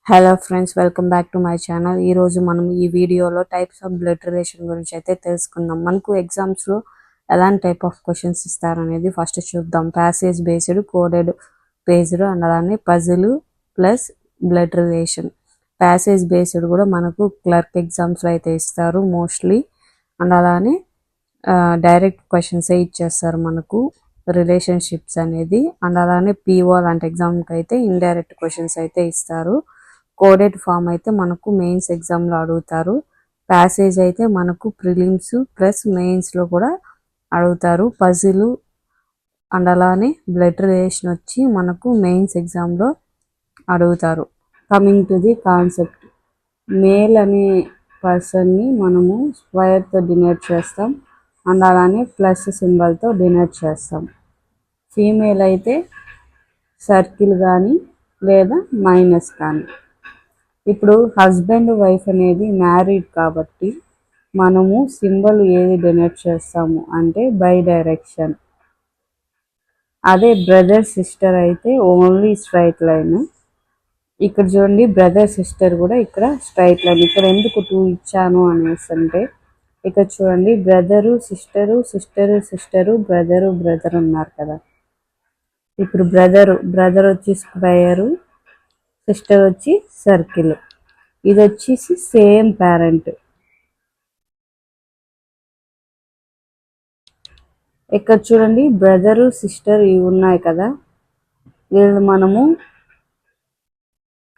Hello friends, welcome back to my channel. ఈరోజు మనం ఈ వీడియోలో టైప్స్ ఆఫ్ బ్లడ్ రిలేషన్ గురించి అయితే తెలుసుకుందాం. మనకు ఎగ్జామ్స్లో ఎలాంటి టైప్ ఆఫ్ క్వశ్చన్స్ ఇస్తారనేది ఫస్ట్ చూద్దాం. Passage based, coded based and అలానే puzzle plus blood relation. Passage based కూడా మనకు క్లర్క్ ఎగ్జామ్స్లో అయితే ఇస్తారు మోస్ట్లీ. అండ్ అలానే డైరెక్ట్ క్వశ్చన్సే ఇచ్చేస్తారు మనకు రిలేషన్షిప్స్ అనేది. అండ్ అలానే పీఓ లాంటి ఎగ్జామ్కి అయితే ఇండైరెక్ట్ క్వశ్చన్స్ అయితే ఇస్తారు. కోడెడ్ ఫామ్ అయితే మనకు మెయిన్స్ ఎగ్జామ్లో అడుగుతారు. ప్యాసేజ్ అయితే మనకు ప్రిలిమ్స్ ప్లస్ మెయిన్స్లో కూడా అడుగుతారు. పజిల్ అండ్ అలానే బ్లడ్ రిలేషన్ వచ్చి మనకు మెయిన్స్ ఎగ్జామ్లో అడుగుతారు. Coming to the concept, male అనే పర్సన్ని మనము స్క్వేర్తో డినోట్ చేస్తాం అండ్ అలానే ప్లస్ సింబల్తో డినోట్ చేస్తాం. ఫీమేల్ అయితే సర్కిల్ కానీ లేదా మైనస్ కానీ. ఇప్పుడు హస్బెండ్ వైఫ్ అనేది మ్యారీడ్ కాబట్టి మనము సింబల్ ఏది డొనేట్ చేస్తాము అంటే బై డైరెక్షన్. అదే బ్రదర్ సిస్టర్ అయితే ఓన్లీ స్ట్రైట్ లైన్. ఇక్కడ చూడండి, బ్రదర్ సిస్టర్ కూడా ఇక్కడ స్ట్రైట్ లైన్. ఇక్కడ ఎందుకు 2 ఇచ్చాను అనేసి అంటే ఇక్కడ చూడండి, brother sister, sister sister, brother brother ఉన్నారు కదా. ఇప్పుడు బ్రదర్ వచ్చి స్క్వేరు, సిస్టర్ వచ్చి సర్కిల్. ఇది వచ్చేసి సేమ్ పేరెంట్. ఇక్కడ చూడండి, బ్రదరు సిస్టర్ ఇవి ఉన్నాయి కదా, వీళ్ళు మనము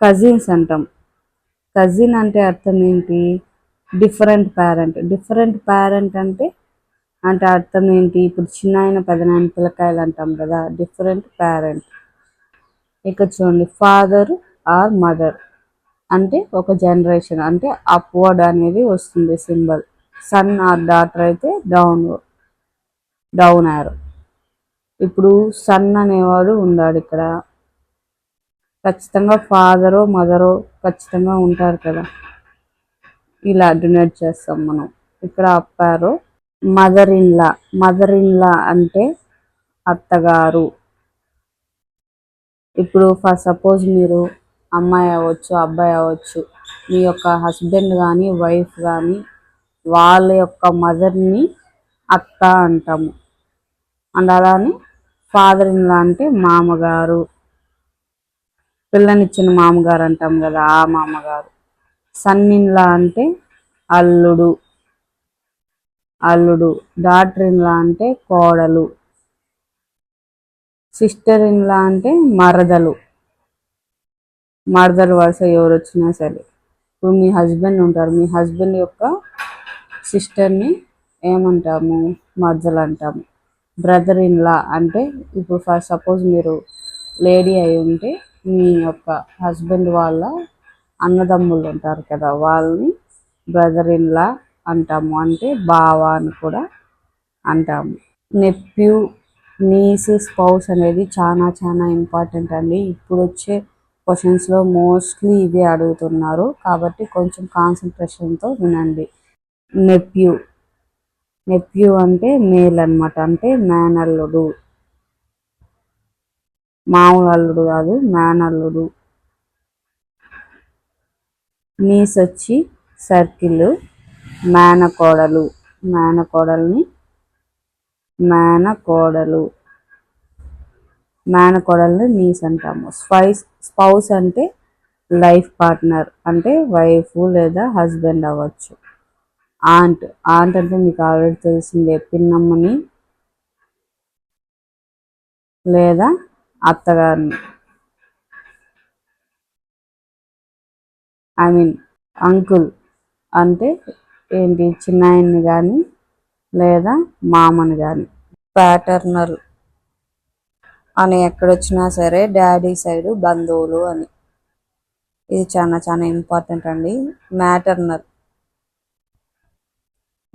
కజిన్స్ అంటాం. కజిన్ అంటే అర్థం ఏంటి? Different parent. డిఫరెంట్ పేరెంట్ అంటే అర్థం ఏంటి? ఇప్పుడు చిన్నాయన పెదనాయన పిల్లకాయలు అంటాం కదా, డిఫరెంట్ పేరెంట్. ఇక్కడ చూడండి, ఫాదర్ ఆర్ మదర్ అంటే ఒక జనరేషన్, అంటే అప్వర్డ్ అనేది వస్తుంది సింబల్. సన్ ఆర్ డాటర్ అయితే డౌన్ యారో. ఇప్పుడు సన్ అనేవాడు ఉన్నాడు ఇక్కడ, ఖచ్చితంగా ఫాదరో మదరో ఖచ్చితంగా ఉంటారు కదా, ఇలా డినోట్ చేస్తాం మనం. ఇక్కడ up arrow. Mother in law అంటే అత్తగారు. ఇప్పుడు ఫర్ సపోజ్ మీరు అమ్మాయి అవ్వచ్చు, అబ్బాయి అవ్వచ్చు, మీ యొక్క హస్బెండ్ కానీ వైఫ్ కానీ వాళ్ళ యొక్క మదర్ని అత్త అంటాము. అండ్ అలానే ఫాదర్ ఇన్ లా అంటే మామగారు, పిల్లనిచ్చిన మామగారు అంటాం కదా, ఆ మామగారు. సన్ ఇన్ లా అంటే అల్లుడు. డాటర్ ఇన్ లా అంటే కోడలు. సిస్టర్ ఇన్ లా అంటే మరదలు వరుస ఎవరు వచ్చినా సరే. ఇప్పుడు మీ హస్బెండ్ ఉంటారు, మీ హస్బెండ్ యొక్క సిస్టర్ని ఏమంటాము? మరదలు అంటాము. బ్రదర్ ఇన్ లా అంటే ఇప్పుడు ఫర్ సపోజ్ మీరు లేడీ అయి ఉంటే మీ యొక్క హస్బెండ్ వాళ్ళ అన్నదమ్ముళ్ళు ఉంటారు కదా, వాళ్ళని బ్రదర్ ఇన్ లా అంటాము, అంటే బావ అని కూడా అంటాము. నెప్యూ, నీస్, స్పౌస్ అనేది చాలా చాలా ఇంపార్టెంట్ అండి. ఇప్పుడు వచ్చే క్వశ్చన్స్లో మోస్ట్లీ ఇవే అడుగుతున్నారు కాబట్టి కొంచెం కాన్సన్ట్రేషన్తో వినండి. నెప్యూ అంటే మేల్ అనమాట, అంటే మేనల్లుడు. మామూలు అల్లుడు కాదు, మేనల్లుడు. నీస్ వచ్చి సర్కిల్, మేనకోడల్ని నీస్ అంటాము. స్పౌస్ అంటే లైఫ్ పార్ట్నర్, అంటే వైఫ్ లేదా హస్బెండ్ అవ్వచ్చు. ఆంట్ అంటే మీకు ఆల్రెడీ తెలిసిందే, పిన్నమ్మని లేదా అత్తగారిని. అంకుల్ అంటే ఏంటి? చిన్నాయన్ని కానీ లేదా మామని కానీ. ప్యాటర్నల్ అని ఎక్కడొచ్చినా సరే డాడీ సైడ్ బంధువులు అని. ఇది చాలా చాలా ఇంపార్టెంట్ అండి.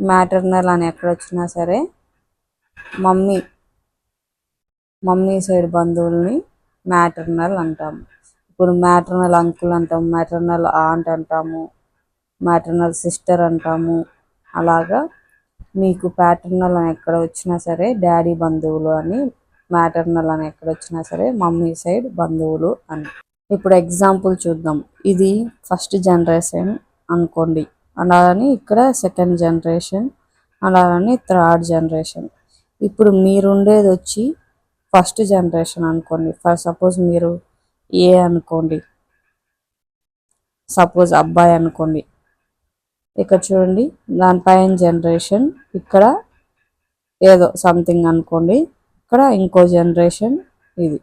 మ్యాటర్నల్ అని ఎక్కడొచ్చినా సరే మమ్మీ సైడ్ బంధువుల్ని మ్యాటర్నల్ అంటాము. ఇప్పుడు మ్యాటర్నల్ అంకుల్ అంటాము, మ్యాటర్నల్ ఆంట్ అంటాము, మ్యాటర్నల్ సిస్టర్ అంటాము. అలాగా మీకు ప్యాటర్నల్ అని ఎక్కడ వచ్చినా సరే డాడీ బంధువులు అని, మ్యాటర్నల్ అని ఎక్కడ వచ్చినా సరే మమ్మీ సైడ్ బంధువులు అని. ఇప్పుడు ఎగ్జాంపుల్ చూద్దాం. ఇది ఫస్ట్ జనరేషన్ అనుకోండి, అలాగని ఇక్కడ సెకండ్ జనరేషన్, అలాగని థర్డ్ జనరేషన్. ఇప్పుడు మీరుండేది వచ్చి ఫస్ట్ జనరేషన్ అనుకోండి. ఫర్ సపోజ్ మీరు ఏ అనుకోండి, సపోజ్ అబ్బాయి అనుకోండి. ఇక్కడ చూడండి, దానిపైన జనరేషన్, ఇక్కడ ఏదో సంథింగ్ అనుకోండి, ఇక్కడ ఇంకో జనరేషన్ ఇది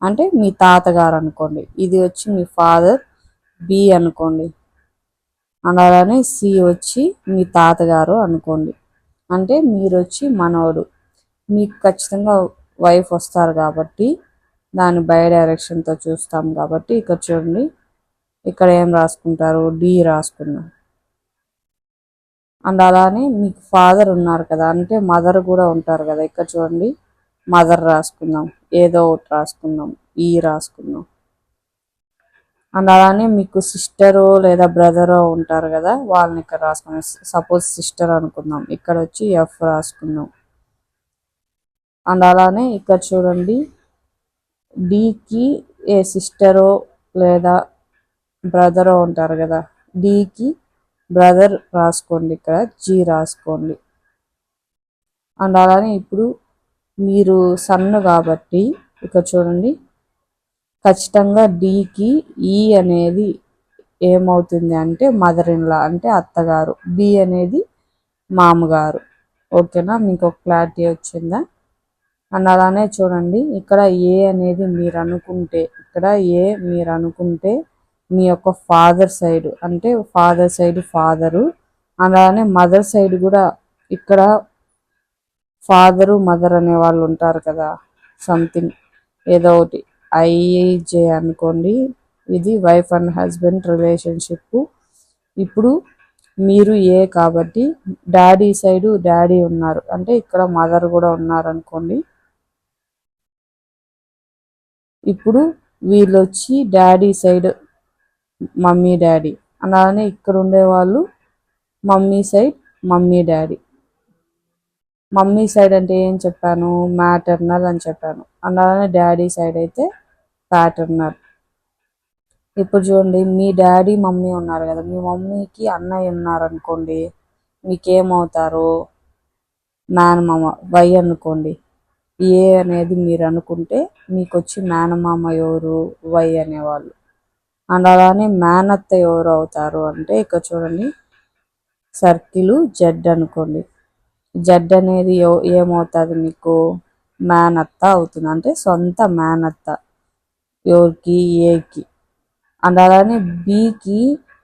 అంటే మీ తాతగారు అనుకోండి. ఇది వచ్చి మీ ఫాదర్ బి అనుకోండి, అలానే సి వచ్చి మీ తాతగారు అనుకోండి. అంటే మీరు వచ్చి మనవడు. మీకు ఖచ్చితంగా వైఫ్ వస్తారు కాబట్టి దాని బై డైరెక్షన్తో చూస్తాం కాబట్టి ఇక్కడ చూడండి, ఇక్కడ ఏం రాసుకుంటారు, డి రాసుకున్నాం. అండ్ అలానే మీకు ఫాదర్ ఉన్నారు కదా, అంటే మదర్ కూడా ఉంటారు కదా. ఇక్కడ చూడండి, మదర్ రాసుకుందాం, ఏదో ఒకటి రాసుకుందాం, ఈ రాసుకుందాం. అండ్ అలానే మీకు సిస్టరు లేదా బ్రదరో ఉంటారు కదా, వాళ్ళని ఇక్కడ రాసుకుందాం. సపోజ్ సిస్టర్ అనుకుందాం, ఇక్కడ వచ్చి ఎఫ్ రాసుకుందాం. అండ్ అలానే ఇక్కడ చూడండి, డికి ఏ సిస్టరో లేదా బ్రదరో ఉంటారు కదా, డికి బ్రదర్ రాసుకోండి, ఇక్కడ జీ రాసుకోండి. అండ్ అలానే ఇప్పుడు మీరు సన్ను కాబట్టి ఇక్కడ చూడండి, ఖచ్చితంగా డికి ఈ అనేది ఏమవుతుంది అంటే మదర్ ఇన్ లా, అంటే అత్తగారు. బి అనేది మామగారు. ఓకేనా, మీకు ఒక క్లారిటీ వచ్చిందా? అండ్ అలానే చూడండి, ఇక్కడ ఏ అనేది మీరు అనుకుంటే, ఇక్కడ ఏ మీరు అనుకుంటే మీ యొక్క ఫాదర్ సైడ్, అంటే ఫాదర్ సైడ్ ఫాదరు. అలానే మదర్ సైడ్ కూడా ఇక్కడ ఫాదరు మదర్ అనే వాళ్ళు ఉంటారు కదా, సంథింగ్ ఏదో ఒకటి ఐజే అనుకోండి. ఇది వైఫ్ అండ్ హస్బెండ్ రిలేషన్షిప్. ఇప్పుడు మీరు ఏ కాబట్టి డాడీ సైడు డాడీ ఉన్నారు, అంటే ఇక్కడ మదర్ కూడా ఉన్నారు అనుకోండి. ఇప్పుడు వీళ్ళు వచ్చి డాడీ సైడ్ మమ్మీ డాడీ, అలానే ఇక్కడ ఉండేవాళ్ళు mummy side mummy daddy. Mummy side అంటే ఏం చెప్పాను, మ్యాటర్నల్ అని చెప్పాను. అలానే డాడీ సైడ్ అయితే ప్యాటర్నల్. ఇప్పుడు చూడండి, మీ డాడీ మమ్మీ ఉన్నారు కదా, మీ మమ్మీకి అన్నయ్య ఉన్నారు అనుకోండి, మీకేమవుతారు, మేనమామ వై అనుకోండి. ఏ అనేది మీరు అనుకుంటే మీకు వచ్చి మేనమామ ఎవరు, వై అనేవాళ్ళు. అండ్ అలానే మేనత్త ఎవరు అవుతారు అంటే ఇక్కడ చూడండి, సర్కిల్ జెడ్ అనుకోండి. జెడ్ అనేది ఏమవుతుంది మీకు, మేనత్త అవుతుంది, అంటే సొంత మేనత్త ఎవరికి, ఏకి. అండ్ అలానే బీకి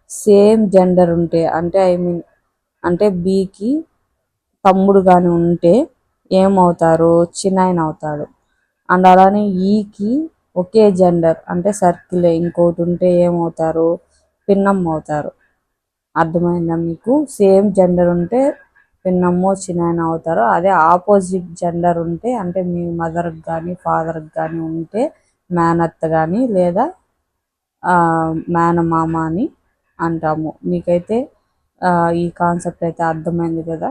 సేమ్ జెండర్ ఉంటే, అంటే అంటే బీకి తమ్ముడు కానీ ఉంటే ఏమవుతారు, చిన్నాయన అవుతాడు. అండ్ అలానే ఈకి ఒకే జెండర్, అంటే సర్కిల్ ఇంకోటి ఉంటే ఏమవుతారు, పిన్నమ్మ అవుతారు. అర్థమైందా మీకు? సేమ్ జెండర్ ఉంటే పిన్నమ్మో చిన్నాయన అవుతారు. అదే ఆపోజిట్ జెండర్ ఉంటే, అంటే మీ మదర్కి కానీ ఫాదర్కి కానీ ఉంటే మేనత్త కానీ లేదా మేనమామ అని అంటాము. మీకైతే ఈ కాన్సెప్ట్ అయితే అర్థమైంది కదా.